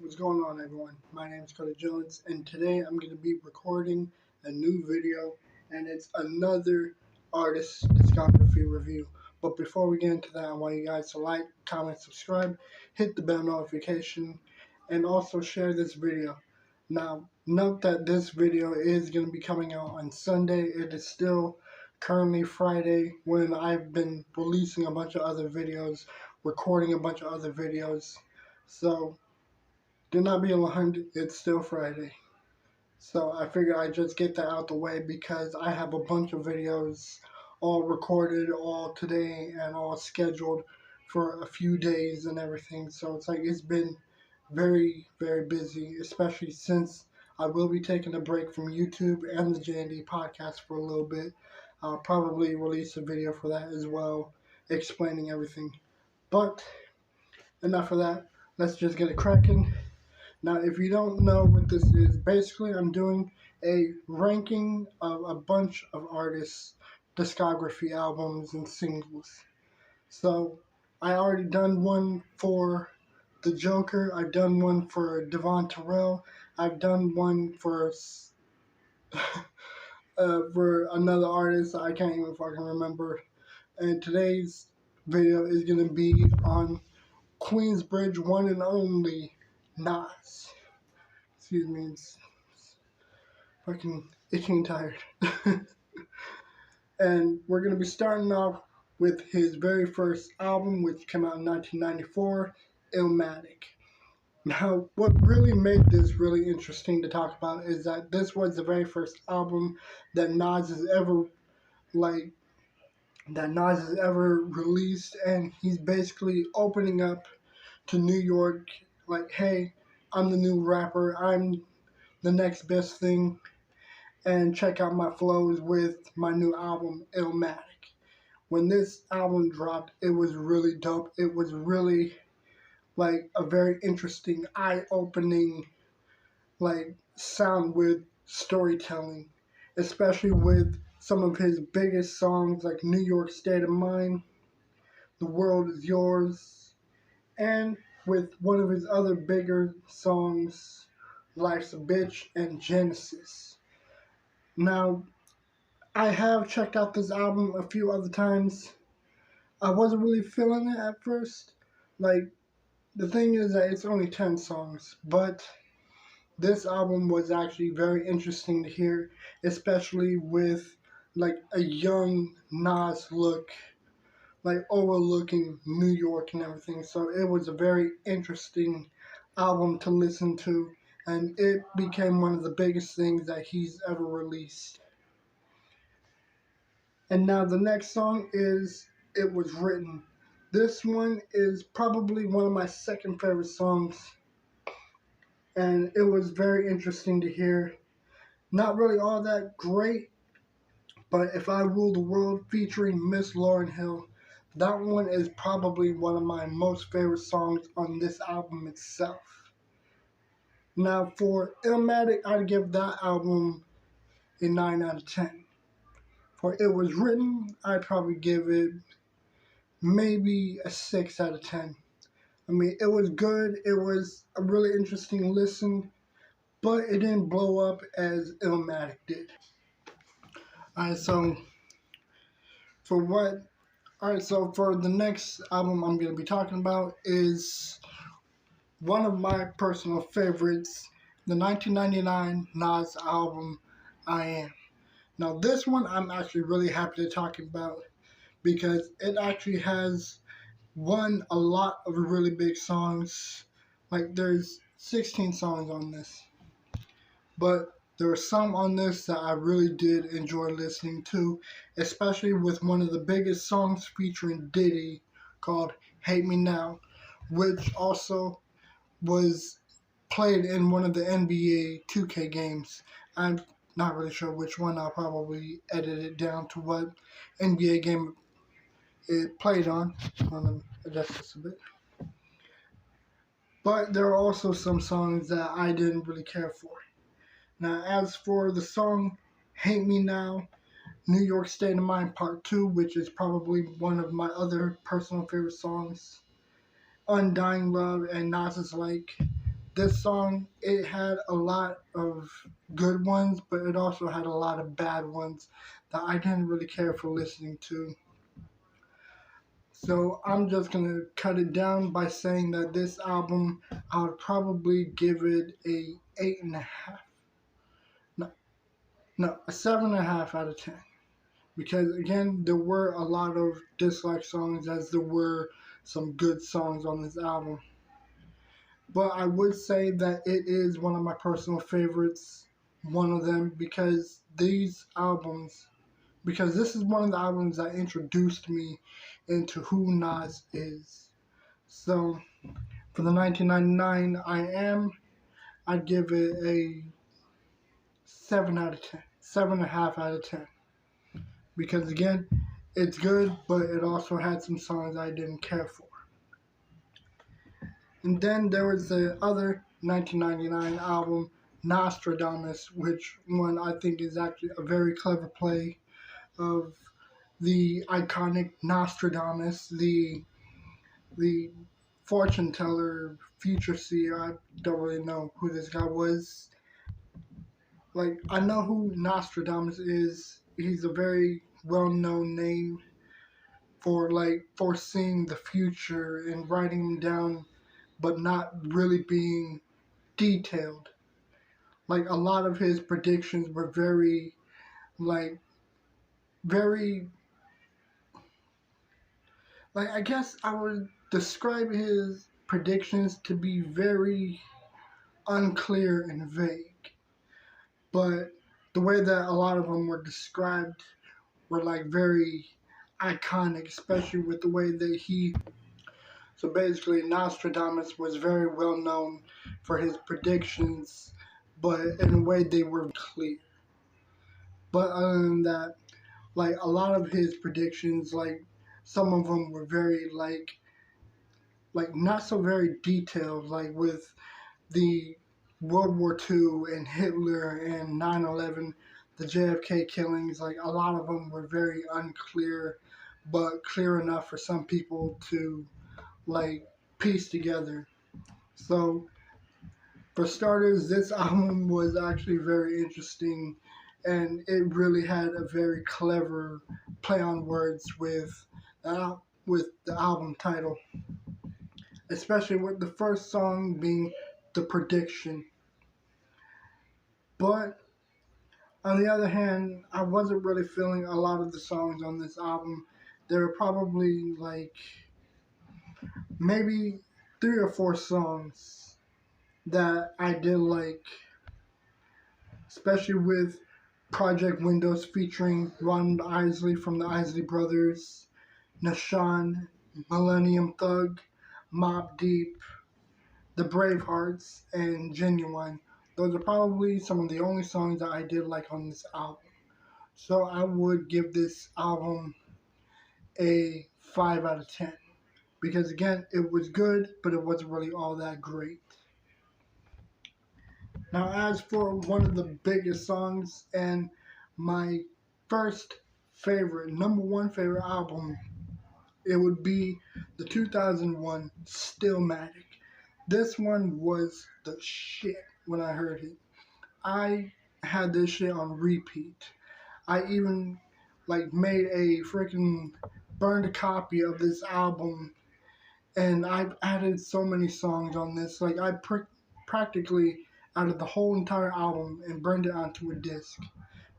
What's going on, everyone? My name is Cody Jones, and today I'm going to be recording a new video, and it's another artist discography review. But before we get into that, I want you guys to like, comment, subscribe, hit the bell notification, and also share this video. Now, note that this video is going to be coming out on Sunday. It is still currently Friday when I've been releasing a bunch of other videos, recording a bunch of other videos. So, do not be alarmed, it's still Friday. So I figured I'd just get that out the way because I have a bunch of videos all recorded all today and all scheduled for a few days and everything. So it's been very, very busy, especially since I will be taking a break from YouTube and the J&D podcast for a little bit. I'll probably release a video for that as well, explaining everything. But enough of that. Let's just get it cracking. Now, if you don't know what this is, basically I'm doing a ranking of a bunch of artists' discography albums and singles. So, I already done one for The Joker, I've done one for Devon Terrell, I've done one for another artist I can't even fucking remember. And today's video is going to be on Queensbridge one and only Nas. Excuse me, it's fucking itching tired. And we're going to be starting off with his very first album, which came out in 1994, Illmatic. Now, what really made this really interesting to talk about is that this was the very first album that Nas has ever, released, and he's basically opening up to New York, like, hey, I'm the new rapper, I'm the next best thing, and check out my flows with my new album, Illmatic. When this album dropped, it was really dope. It was really like a very interesting, eye-opening sound with storytelling, especially with some of his biggest songs like New York State of Mind, The World Is Yours, and with one of his other bigger songs, Life's a Bitch and Genesis. Now, I have checked out this album a few other times. I wasn't really feeling it at first. The thing is that it's only 10 songs, but this album was actually very interesting to hear, especially with, a young Nas look, overlooking New York and everything. So it was a very interesting album to listen to, and it became one of the biggest things that he's ever released. And now the next song is It Was Written. This one is probably one of my second favorite songs, and it was very interesting to hear. Not really all that great, but If I Rule the World featuring Miss Lauryn Hill, that one is probably one of my most favorite songs on this album itself. Now for Illmatic, I'd give that album a 9 out of 10. For It Was Written, I'd probably give it maybe a 6 out of 10. I mean, it was good. It was a really interesting listen, but it didn't blow up as Illmatic did. Alright, so for the next album I'm going to be talking about is one of my personal favorites, the 1999 Nas album, I Am. Now, this one I'm actually really happy to talk about because it actually has won a lot of really big songs. There's 16 songs on this, but there are some on this that I really did enjoy listening to, especially with one of the biggest songs featuring Diddy called Hate Me Now, which also was played in one of the NBA 2K games. I'm not really sure which one. I'll probably edit it down to what NBA game it played on. I'm going to adjust this a bit. But there are also some songs that I didn't really care for. Now, as for the song Hate Me Now, New York State of Mind Part 2, which is probably one of my other personal favorite songs, Undying Love, and Nas's This song, it had a lot of good ones, but it also had a lot of bad ones that I didn't really care for listening to. So I'm just gonna cut it down by saying that this album, I would probably give it a 8.5. No, no, a 7.5 out of 10. Because again, there were a lot of dislike songs as there were some good songs on this album. But I would say that it is one of my personal favorites, one of them, because this is one of the albums that introduced me into who Nas is. So for the 1999 I'd give it a 7 out of 10, 7.5 out of 10. Because again, it's good, but it also had some songs I didn't care for. And then there was the other 1999 album, Nostradamus, which one I think is actually a very clever play of the iconic Nostradamus, the fortune teller, future seer. I don't really know who this guy was. Like, I know who Nostradamus is. He's a very well-known name for like foreseeing the future and writing them down, but not really being detailed. Like, a lot of his predictions were very, like, very, like, I guess I would describe his predictions to be very unclear and vague. But the way that a lot of them were described were like very iconic, especially with the way that he. So basically, Nostradamus was very well known for his predictions, but in a way they were clear. But other than that, like a lot of his predictions, like some of them were very like not so very detailed, like with the World War II and Hitler and 9/11, the JFK killings. Like a lot of them were very unclear, but clear enough for some people to like piece together. So for starters, this album was actually very interesting, and it really had a very clever play on words with the album title, especially with the first song being "The Prediction." But on the other hand, I wasn't really feeling a lot of the songs on this album. There were probably like maybe 3 or 4 songs that I did like, especially with Project Windows featuring Ron Isley from the Isley Brothers, Nashawn, Millennium Thug, Mobb Deep, The Bravehearts, and Genuine. Those are probably some of the only songs that I did like on this album. So I would give this album a 5 out of 10. Because again, it was good, but it wasn't really all that great. Now, as for one of the biggest songs and my first favorite, #1 favorite album, it would be the 2001 Stillmatic. This one was the shit when I heard it. I had this shit on repeat. I even like made a freaking burned a copy of this album, and I've added so many songs on this. Like practically added the whole entire album and burned it onto a disc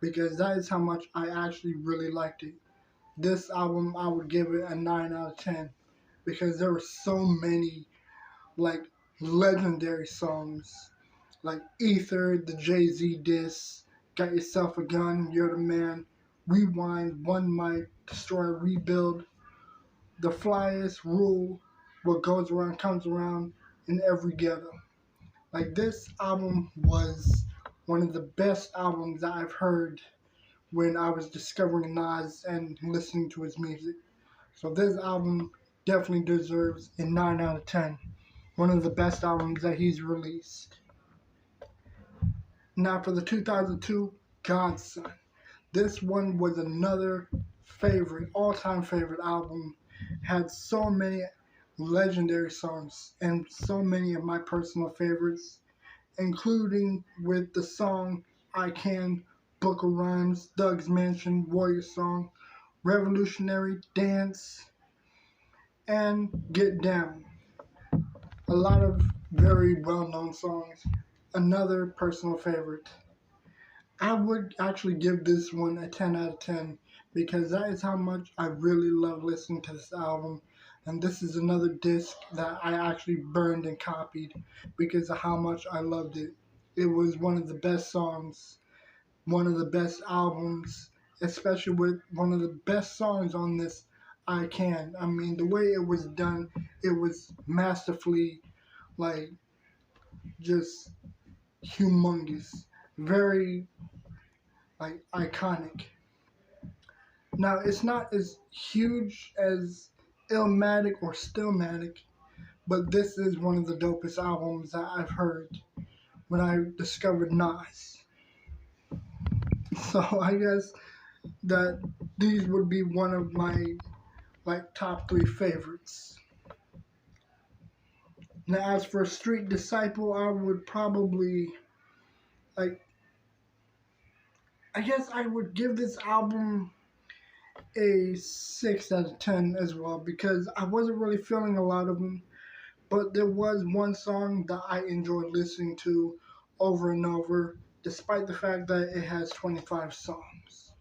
because that is how much I actually really liked it. This album, I would give it a 9 out of 10 because there were so many like legendary songs like Ether, the Jay-Z diss, Got Yourself a Gun, You're the Man, Rewind, One Mic, Destroy, Rebuild, The Flyest, Rule, What Goes Around Comes Around, in Every Ghetto. Like, this album was one of the best albums that I've heard when I was discovering Nas and listening to his music. So this album definitely deserves a 9 out of 10. One of the best albums that he's released. Now for the 2002 Godson. This one was another favorite, all-time favorite album. Had so many legendary songs and so many of my personal favorites, including with the song I Can, Book of Rhymes, Doug's Mansion, Warrior Song, Revolutionary, Dance, and Get Down. A lot of very well known songs. Another personal favorite. I would actually give this one a 10 out of 10 because that is how much I really love listening to this album. And this is another disc that I actually burned and copied because of how much I loved it. It was one of the best songs, one of the best albums, especially with one of the best songs on this I Can. I mean, the way it was done, it was masterfully, like, just humongous. Very, like, iconic. Now, it's not as huge as Illmatic or Stillmatic, but this is one of the dopest albums that I've heard when I discovered Nas. So I guess that these would be one of my like top three favorites. Now, as for Street Disciple, I would probably like. I guess I would give this album a 6 out of 10 as well because I wasn't really feeling a lot of them. But there was one song that I enjoyed listening to over and over, despite the fact that it has 25 songs.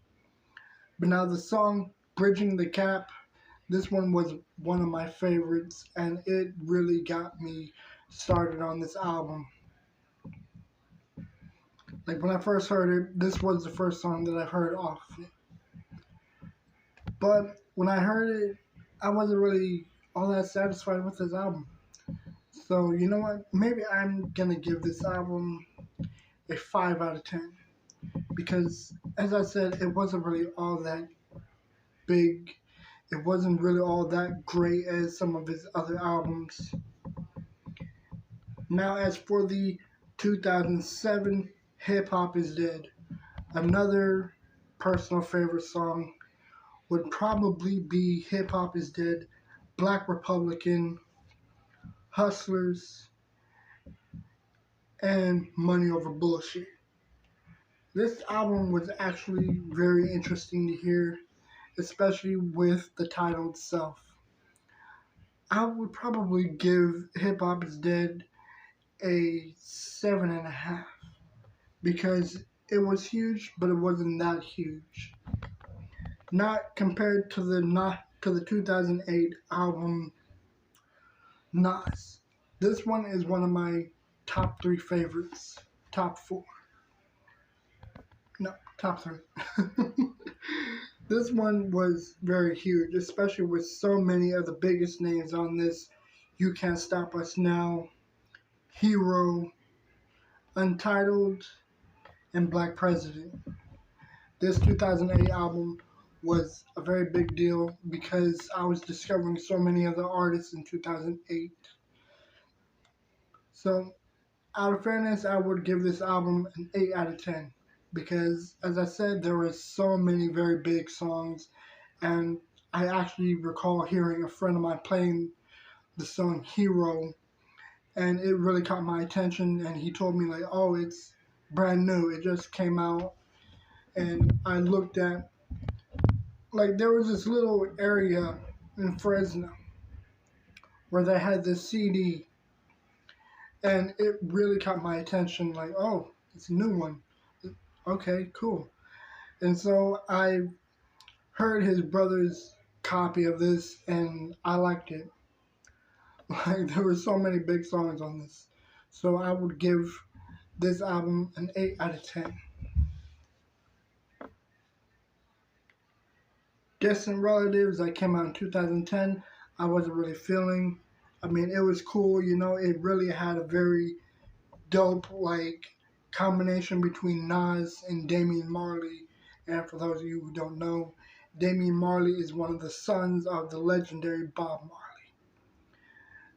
But now the song Bridging the Gap, this one was one of my favorites, and it really got me started on this album. Like when I first heard it, this was the first song that I heard off it. But when I heard it, I wasn't really all that satisfied with this album. So you know what? Maybe I'm gonna give this album a 5 out of 10 because, as I said, it wasn't really all that big. It wasn't really all that great as some of his other albums. Now, as for the 2007 Hip Hop is Dead, another personal favorite song would probably be Hip Hop is Dead, Black Republican, Hustlers, and Money Over Bullshit. This album was actually very interesting to hear, especially with the title itself. I would probably give Hip Hop is Dead a 7.5 because it was huge, but it wasn't that huge. Not compared to the 2008 album Nas. This one is one of my top three favorites. Top four. No, top three. This one was very huge, especially with so many of the biggest names on this. You Can't Stop Us Now, Hero, Untitled, and Black President. This 2008 album was a very big deal because I was discovering so many other artists in 2008. So, out of fairness, I would give this album an 8 out of 10 because, as I said, there were so many very big songs, and I actually recall hearing a friend of mine playing the song Hero, and it really caught my attention, and he told me, like, oh, it's brand new, it just came out, and I looked at, like, there was this little area in Fresno where they had this CD, and it really caught my attention, like, oh, it's a new one. Okay, cool. And so I heard his brother's copy of this, and I liked it. Like, there were so many big songs on this. So I would give this album an 8 out of 10. Distant Relatives, that came out in 2010, I wasn't really feeling. I mean, it was cool, you know, it really had a very dope, like, combination between Nas and Damian Marley. And for those of you who don't know, Damian Marley is one of the sons of the legendary Bob Marley.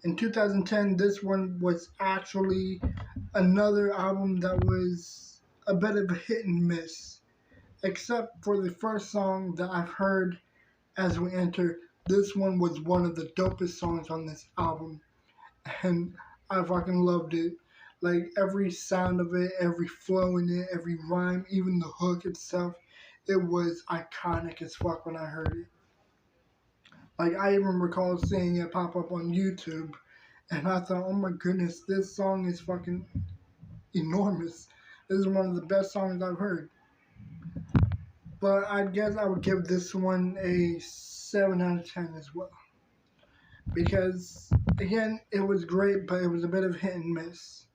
In 2010, this one was actually another album that was a bit of a hit and miss, except for the first song that I've heard, As We Enter, This one was one of the dopest songs on this album, and I fucking loved it. Like every sound of it, every flow in it, every rhyme, even the hook itself, it was iconic as fuck when I heard it. Like I even recall seeing it pop up on YouTube, and I thought, oh my goodness, this song is fucking enormous. This is one of the best songs I've heard. But I guess I would give this one a 7 out of 10 as well. Because, again, it was great, but it was a bit of hit and miss.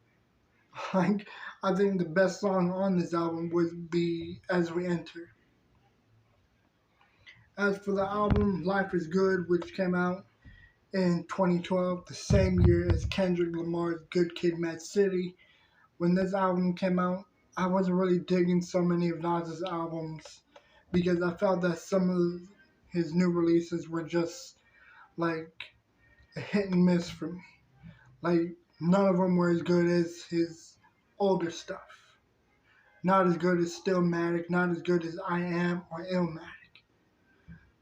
Like, I think the best song on this album would be As We Enter. As for the album Life is Good, which came out in 2012, the same year as Kendrick Lamar's Good Kid, Mad City, when this album came out, I wasn't really digging so many of Nas's albums because I felt that some of his new releases were just like a hit and miss for me. Like none of them were as good as his older stuff. Not as good as Stillmatic, not as good as I Am or Illmatic.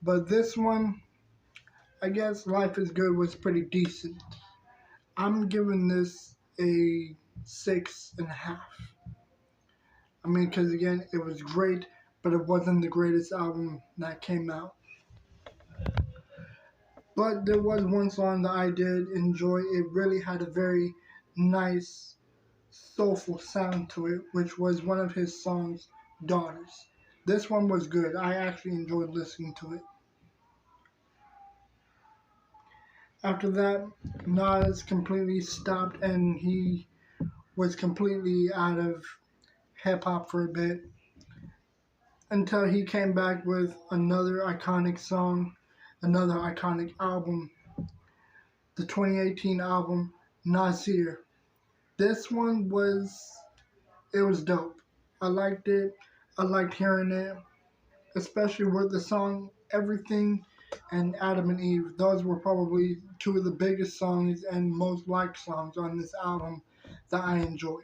But this one, I guess Life is Good was pretty decent. I'm giving this a 6.5. I mean, because again, it was great, but it wasn't the greatest album that came out. But there was one song that I did enjoy. It really had a very nice, soulful sound to it, which was one of his songs, Daughters. This one was good. I actually enjoyed listening to it. After that, Nas completely stopped and he was completely out of hip hop for a bit until he came back with another iconic song, another iconic album, the 2018 album Nasir. This one it was dope. I liked it. I liked hearing it, especially with the song Everything and Adam and Eve. Those were probably two of the biggest songs and most liked songs on this album that I enjoyed.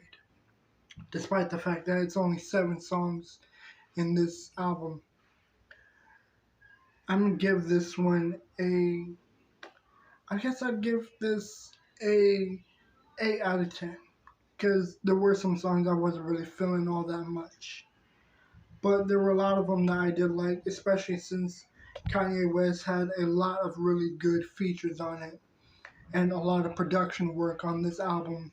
Despite the fact that it's only 7 songs in this album. I'm gonna give this one I guess I'd give this a 8 out of 10. Because there were some songs I wasn't really feeling all that much. But there were a lot of them that I did like, especially since Kanye West had a lot of really good features on it and a lot of production work on this album,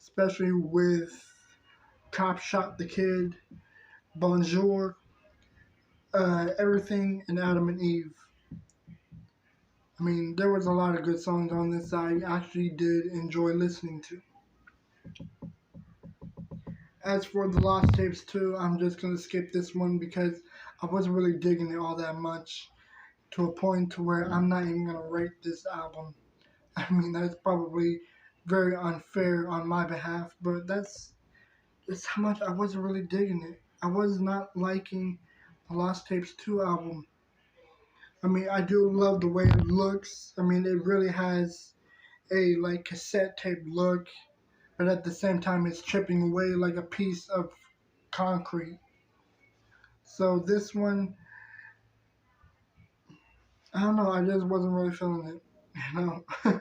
especially with Cop Shot the Kid, Bonjour, Everything, and Adam and Eve. I mean, there was a lot of good songs on this that I actually did enjoy listening to. As for the Lost Tapes 2, I'm just going to skip this one because I wasn't really digging it all that much to a point to where I'm not even going to rate this album. I mean, that's probably very unfair on my behalf, but that's how much I wasn't really digging it. I was not liking the Lost Tapes 2 album. I mean, I do love the way it looks. I mean, it really has a like cassette tape look, but at the same time it's chipping away like a piece of concrete. So this one, I don't know, I just wasn't really feeling it, you know.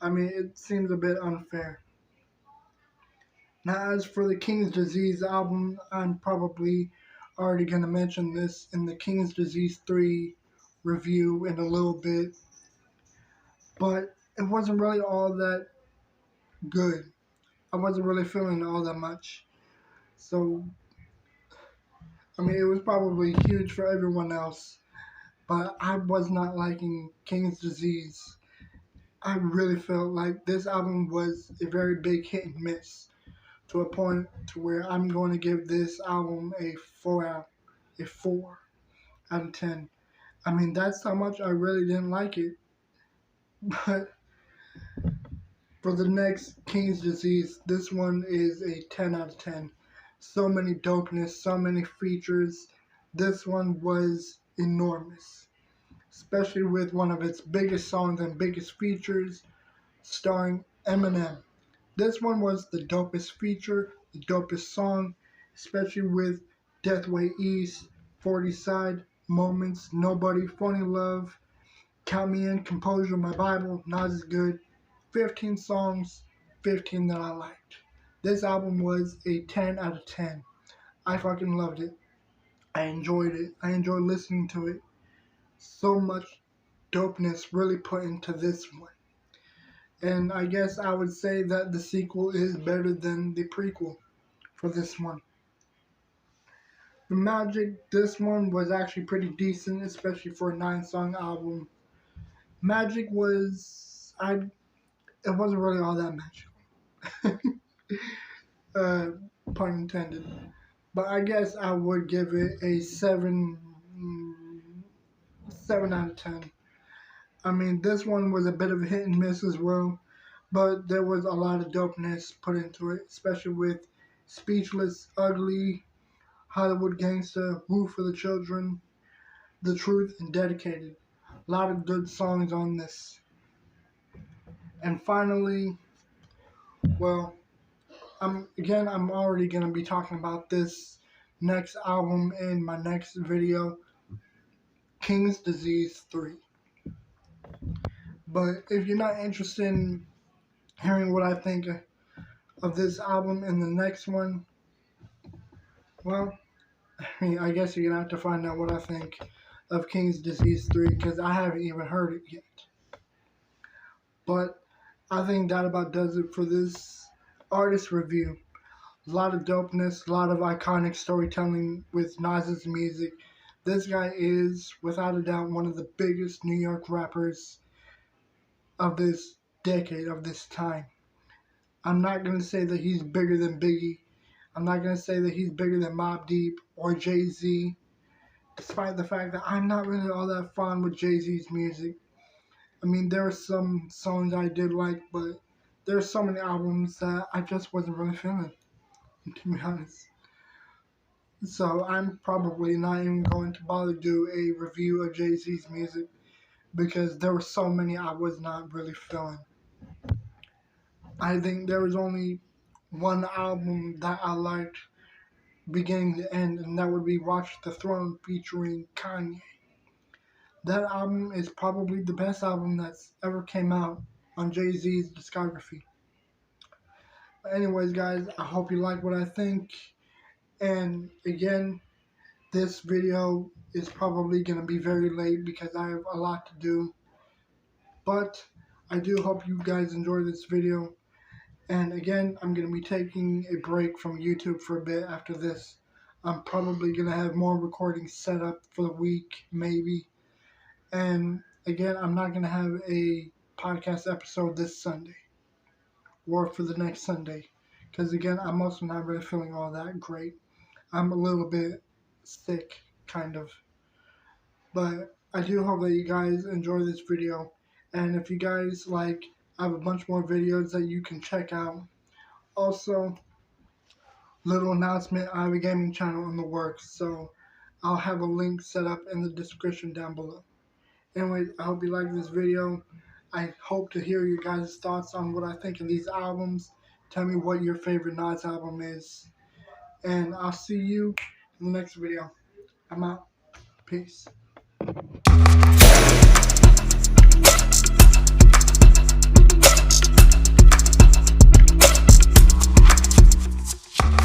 I mean, it seems a bit unfair. Now, as for the King's Disease album, I'm probably already going to mention this in the King's Disease 3 review in a little bit, but it wasn't really all that good. I wasn't really feeling it all that much. So, I mean, it was probably huge for everyone else, but I was not liking King's Disease. I really felt like this album was a very big hit and miss to a point to where I'm going to give this album a 4 out of 10. I mean, that's how much I really didn't like it. But for the next King's Disease, this one is a 10 out of 10. So many dopeness, so many features. This one was enormous, especially with one of its biggest songs and biggest features starring Eminem. This one was the dopest feature, the dopest song, especially with Death Way East, 40 Side, Moments, Nobody, Funny Love, Count Me In, Composure, My Bible, Not As Good. 15 songs, 15 that I liked. This album was a 10 out of 10. I fucking loved it. I enjoyed it. I enjoyed listening to it. So much dopeness really put into this one. And I guess I would say that the sequel is better than the prequel for this one. The Magic, this one was actually pretty decent, especially for a 9-song album. Magic was, it wasn't really all that magical. uh, Pun intended. But I guess I would give it a 7 out of 10. I mean, this one was a bit of a hit and miss as well, but there was a lot of dopeness put into it, especially with Speechless, Ugly, Hollywood Gangsta, Woo for the Children, The Truth, and Dedicated. A lot of good songs on this. And finally, well, I'm already going to be talking about this next album in my next video, King's Disease 3. But if you're not interested in hearing what I think of this album in the next one, well, I guess you're going to have to find out what I think of King's Disease 3, because I haven't even heard it yet. But I think that about does it for this artist review. A lot of dopeness, a lot of iconic storytelling with Nas's music. This guy is, without a doubt, one of the biggest New York rappers of this decade, of this time. I'm not going to say that he's bigger than Biggie. I'm not going to say that he's bigger than Mobb Deep or Jay-Z, despite the fact that I'm not really all that fond with Jay-Z's music. I mean, there are some songs I did like, but there are so many albums that I just wasn't really feeling, to be honest. So I'm probably not even going to bother do a review of Jay-Z's music, because there were so many I was not really feeling. I think there was only one album that I liked beginning to end, and that would be Watch the Throne featuring Kanye. That album is probably the best album that's ever came out on Jay-Z's discography. But anyways, guys, I hope you like what I think. And again, this video is probably going to be very late because I have a lot to do. But I do hope you guys enjoy this video. And again, I'm going to be taking a break from YouTube for a bit after this. I'm probably going to have more recordings set up for the week, maybe. And again, I'm not going to have a podcast episode this Sunday or for the next Sunday, because again, I'm also not really feeling all that great. I'm a little bit sick, kind of. But I do hope that you guys enjoy this video. And if you guys like, I have a bunch more videos that you can check out. Also, little announcement, I have a gaming channel in the works, so I'll have a link set up in the description down below. Anyways, I hope you like this video. I hope to hear your guys' thoughts on what I think of these albums. Tell me what your favorite Nas album is. And I'll see you in the next video. I'm out. Peace.